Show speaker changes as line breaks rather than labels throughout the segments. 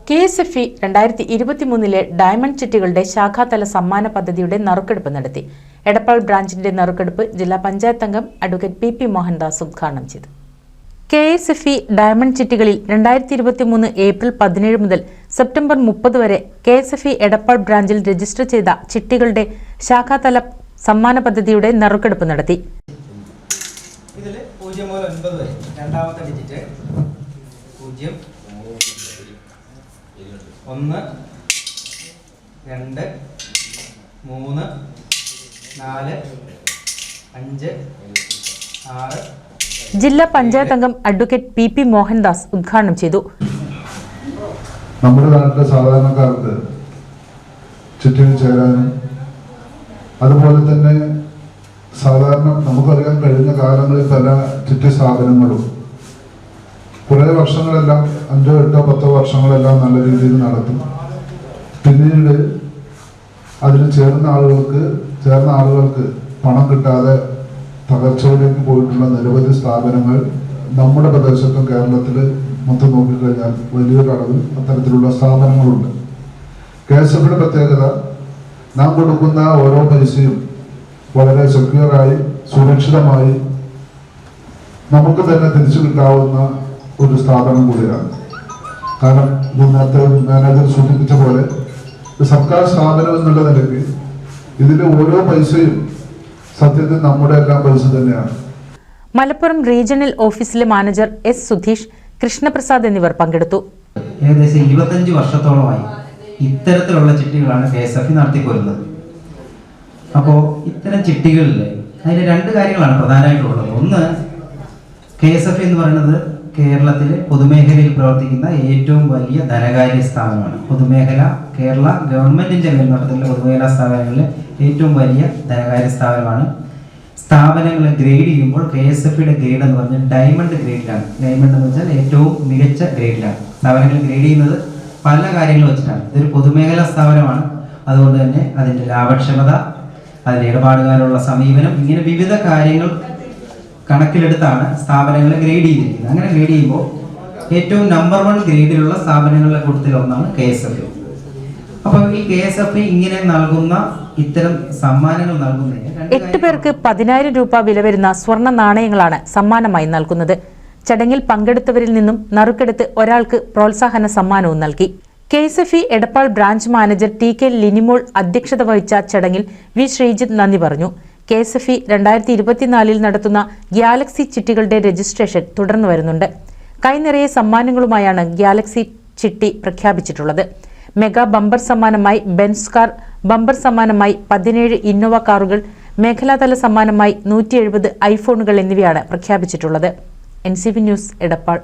KSFE 2023 diamond ചിട്ടികളുടെ ശാഖാതല സമ്മാന പദ്ധതിയുടെ നറുക്കെടുപ്പ് നടത്തി. എടപ്പാൾ ബ്രാഞ്ചിന്റെ നറുക്കെടുപ്പ് ജില്ലാ പഞ്ചായത്ത് അംഗം അഡ്വക്കേറ്റ് PP മോഹൻദാസ് ഉദ്ഘാടനം ചെയ്തു. KSFE ഡയമണ്ട് ചിട്ടികളിൽ 2023 ഏപ്രിൽ 17 മുതൽ സെപ്റ്റംബർ 30 വരെ KSFE എടപ്പാൾ ബ്രാഞ്ചിൽ രജിസ്റ്റർ ചെയ്ത ചിട്ടികളുടെ ശാഖാതല സമ്മാന പദ്ധതിയുടെ നറുക്കെടുപ്പ് നടത്തി.
ഇതിൽ 0 മുതൽ 9 വരെ രണ്ടാമത്തെ ഡിജിറ്റ് 0 1 2 3 4 5 6
ജില്ലാ പഞ്ചായത്ത് അംഗം അഡ്വക്കേറ്റ് PP മോഹൻദാസ് ഉദ്ഘാടനം ചെയ്തു.
നമ്മുടെ നാട്ടിലെ സാധാരണക്കാർക്ക് ചിട്ടിയിൽ ചേരാനും അതുപോലെ തന്നെ സാധാരണ നമുക്കറിയാൻ കഴിഞ്ഞ കാലങ്ങളിൽ പല ചിട്ടി സ്ഥാപനങ്ങളും കുറേ വർഷങ്ങളെല്ലാം 5, 8, 10 വർഷങ്ങളെല്ലാം നല്ല രീതിയിൽ നടത്തും. പിന്നീട് അതിൽ ചേർന്ന ആളുകൾക്ക് പണം കിട്ടാതെ തകർച്ചയിലേക്ക് പോയിട്ടുള്ള നിരവധി സ്ഥാപനങ്ങൾ നമ്മുടെ പ്രദേശത്തും കേരളത്തിൽ മൊത്തം നോക്കിക്കഴിഞ്ഞാൽ വലിയൊരു അളവിൽ അത്തരത്തിലുള്ള സ്ഥാപനങ്ങളുണ്ട്. KSFEയുടെ പ്രത്യേകത നാം കൊടുക്കുന്ന ഓരോ പൈസയും വളരെ സെക്യൂറായി സുരക്ഷിതമായി നമുക്ക് തന്നെ തിരിച്ചു കിട്ടാവുന്ന ഒരു സ്ഥാപനം കൂടിയാണ്. കാരണം നേരത്തെ മാനേജർ സൂചിപ്പിച്ച പോലെ സർക്കാർ സ്ഥാപനം എന്നുള്ള നിലയ്ക്ക് ഇതിലെ ഓരോ പൈസയും സത്യത്തിൽ നമ്മുടെ എല്ലാം പൈസ തന്നെയാണ്.
മലപ്പുറം റീജിയണൽ ഓഫീസിലെ മാനേജർ S. സുധീഷ്, കൃഷ്ണപ്രസാദ് എന്നിവർ പങ്കെടുത്തു.
ഏകദേശം 25 വർഷത്തോളമായി ഇത്തരത്തിലുള്ള ചിട്ടികളാണ് KSFE നടത്തിപ്പോരുന്നത്. അപ്പോൾ ഇത്തരം ചിട്ടികളിൽ അതിന് 2 കാര്യങ്ങളാണ് പ്രധാനമായിട്ടുള്ളത്. ഒന്ന്, KSFE എന്ന് പറയുന്നത് കേരളത്തിലെ പൊതുമേഖലയിൽ പ്രവർത്തിക്കുന്ന ഏറ്റവും വലിയ ധനകാര്യ സ്ഥാപനമാണ്. പൊതുമേഖല കേരള ഗവൺമെന്റിന്റെ മേൽനോട്ടത്തിലുള്ള പൊതുമേഖലാ സ്ഥാപനങ്ങളിലെ ഏറ്റവും വലിയ ധനകാര്യ സ്ഥാപനമാണ്. സ്ഥാപനങ്ങളെ ഗ്രേഡ് ചെയ്യുമ്പോൾ KSFEയുടെ ഗ്രേഡ് എന്ന് പറഞ്ഞാൽ ഡയമണ്ട് ഗ്രേഡിലാണ്. ഡയമണ്ട് എന്ന് വെച്ചാൽ ഏറ്റവും മികച്ച ഗ്രേഡിലാണ്. സ്ഥാപനങ്ങൾ ഗ്രേഡ് ചെയ്യുന്നത് പല കാര്യങ്ങൾ വെച്ചിട്ടാണ്. ഇതൊരു പൊതുമേഖലാ സ്ഥാപനമാണ്. അതുകൊണ്ട് തന്നെ അതിൻ്റെ ലാഭക്ഷമത, അതിൻ്റെ ഇടപാടുകാരുള്ള സമീപനം, ഇങ്ങനെ വിവിധ കാര്യങ്ങൾ കണക്കിലെടുത്താണ് സ്ഥാപനങ്ങളെ ഗ്രേഡ് ചെയ്തിരിക്കുന്നത്. അങ്ങനെ ഗ്രേഡ് ചെയ്യുമ്പോൾ ഏറ്റവും നമ്പർ 1 ഗ്രേഡിലുള്ള സ്ഥാപനങ്ങളുടെ കൂട്ടത്തിൽ ഒന്നാണ് KSFE. അപ്പോൾ ഈ KSFE ഇങ്ങനെ നൽകുന്ന ഇത്തരം സമ്മാനങ്ങൾ നൽകുന്നതിന്
8 പേർക്ക് 10,000 രൂപ വില വരുന്ന സ്വർണ്ണ നാണയങ്ങളാണ് സമ്മാനമായി നൽകുന്നത്. ചടങ്ങിൽ പങ്കെടുത്തവരിൽ നിന്നും നറുക്കെടുത്ത് ഒരാൾക്ക് പ്രോത്സാഹന സമ്മാനവും നൽകി. KSFE Edappal branch manager TK Linimol അധ്യക്ഷത വഹിച്ച ചടങ്ങിൽ V. ശ്രീജിത്ത് നന്ദി പറഞ്ഞു. KSFE 2024 നടത്തുന്ന ഗാലക്സി ചിട്ടികളുടെ രജിസ്ട്രേഷൻ തുടർന്നു വരുന്നുണ്ട്. കൈനിറയെ സമ്മാനങ്ങളുമായാണ് ഗാലക്സി ചിട്ടി പ്രഖ്യാപിച്ചിട്ടുള്ളത്. മെഗാ ബമ്പർ സമ്മാനമായി ബെൻസ് കാർ, ബമ്പർ സമ്മാനമായി 17 ഇന്നോവ കാറുകൾ, മേഖലാതല സമ്മാനമായി 170 ഐഫോണുകൾ എന്നിവയാണ് പ്രഖ്യാപിച്ചിട്ടുള്ളത്. NCV news, Edappal.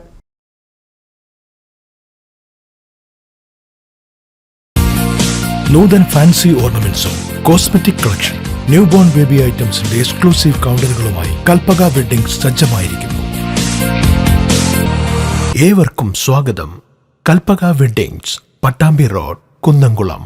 Nutan fancy ഓർണമെന്റ്സും cosmetic collection, new born baby ഐറ്റംസിന്റെ എക്സ്ക്ലൂസീവ് കൗണ്ടറുകളുമായി കൽപ്പക വെഡ്ഡിംഗ്സ് സജ്ജമായിരിക്കുന്നു. ഏവർക്കും സ്വാഗതം. Kalpaka weddings, Pattambi road, Kunnamkulam.